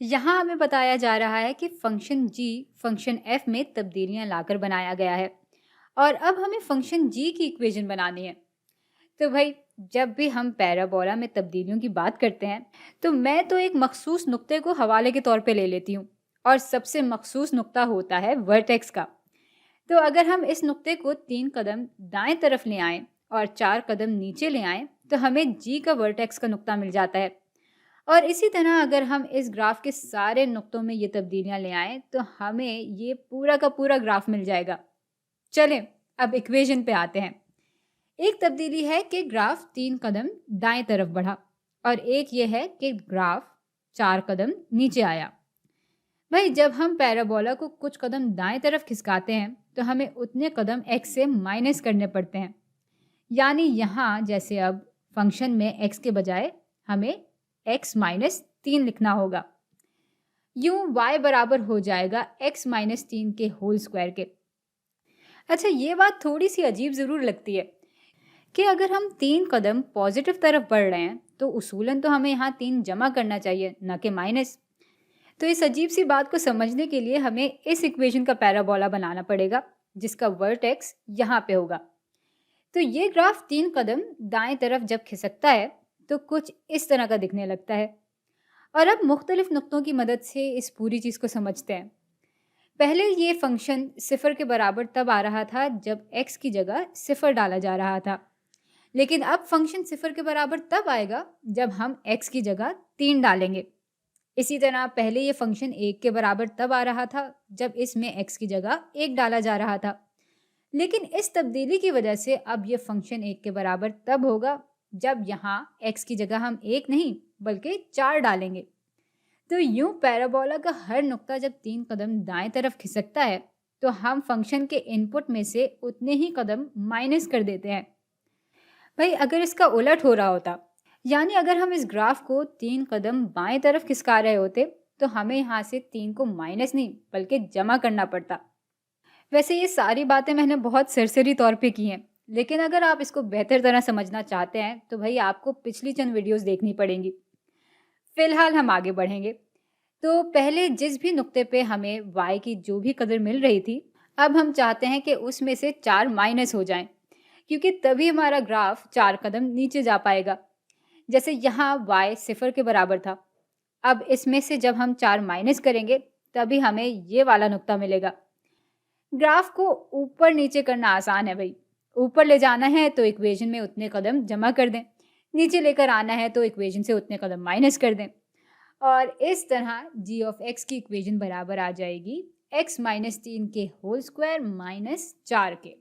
यहाँ हमें बताया जा रहा है कि फंक्शन g फंक्शन f में तब्दीलियां लाकर बनाया गया है और अब हमें फंक्शन g की इक्वेशन बनानी है। तो भाई, जब भी हम पैराबोला में तब्दीलियों की बात करते हैं तो मैं तो एक मखसूस नुक्ते को हवाले के तौर पे ले लेती हूँ और सबसे मखसूस नुक्ता होता है वर्टेक्स का। तो अगर हम इस नुक्ते को 3 कदम दाएं तरफ ले आएं और 4 कदम नीचे ले आएं तो हमें जी का वर्टेक्स का नुक्ता मिल जाता है। और इसी तरह अगर हम इस ग्राफ के सारे नुक्तों में ये तब्दीलियां ले आएं तो हमें ये पूरा का पूरा ग्राफ मिल जाएगा। चलें, अब इक्वेशन पे आते हैं। एक तब्दीली है कि ग्राफ 3 कदम दाएं तरफ बढ़ा और एक ये है कि ग्राफ 4 कदम नीचे आया। भाई, जब हम पैराबोला को कुछ कदम दाएं तरफ खिसकाते हैं तो हमें उतने कदम x से माइनस करने पड़ते हैं। यानी यहाँ जैसे अब फंक्शन में x के बजाय हमें x माइनस 3 लिखना होगा। यूं y बराबर हो जाएगा x माइनस 3 के होल स्क्वायर के। अच्छा, ये बात थोड़ी सी अजीब ज़रूर लगती है कि अगर हम 3 कदम पॉजिटिव तरफ बढ़ रहे हैं तो उसूलन तो हमें यहाँ 3 जमा करना चाहिए, न कि माइनस। तो इस अजीब सी बात को समझने के लिए हमें इस इक्वेशन का पैराबोला बनाना पड़ेगा जिसका वर्टेक्स यहाँ पे होगा। तो ये ग्राफ 3 कदम दाएं तरफ जब खिसकता है तो कुछ इस तरह का दिखने लगता है। और अब मुख्तलिफ नुक्तों की मदद से इस पूरी चीज़ को समझते हैं। पहले ये फंक्शन सिफर के बराबर तब आ रहा था जब x की जगह सिफर डाला जा रहा था, लेकिन अब फंक्शन सिफर के बराबर तब आएगा जब हम x की जगह 3 डालेंगे। इसी तरह पहले ये फंक्शन 1 के बराबर तब आ रहा था जब इसमें x की जगह 1 डाला जा रहा था, लेकिन इस तब्दीली की वजह से अब ये फंक्शन 1 के बराबर तब होगा जब यहाँ x की जगह हम 1 नहीं बल्कि 4 डालेंगे। तो यूं पैराबोला का हर नुक्ता जब 3 कदम दाएं तरफ खिसकता है तो हम फंक्शन के इनपुट में से उतने ही कदम माइनस कर देते हैं। भाई, अगर इसका उलट हो रहा होता, यानी अगर हम इस ग्राफ को 3 कदम बाएं तरफ खिसका रहे होते तो हमें यहाँ से 3 को माइनस नहीं बल्कि जमा करना पड़ता। वैसे ये सारी बातें मैंने बहुत सरसरी तौर पे की हैं, लेकिन अगर आप इसको बेहतर तरह समझना चाहते हैं तो भाई आपको पिछली चंद वीडियोस देखनी पड़ेंगी। फिलहाल हम आगे बढ़ेंगे। तो पहले जिस भी नुक्ते पे हमें y की जो भी कदर मिल रही थी, अब हम चाहते हैं कि उसमें से 4 माइनस हो जाएं, क्योंकि तभी हमारा ग्राफ 4 कदम नीचे जा पाएगा। जैसे यहाँ y सिफर के बराबर था, अब इसमें से जब हम 4 माइनस करेंगे तभी हमें ये वाला नुक्ता मिलेगा। ग्राफ को ऊपर नीचे करना आसान है भाई। ऊपर ले जाना है तो इक्वेशन में उतने कदम जमा कर दें, नीचे लेकर आना है तो इक्वेशन से उतने कदम माइनस कर दें, और इस तरह g ऑफ x की इक्वेशन बराबर आ जाएगी x माइनस 3 के होल स्क्वायर माइनस 4 के।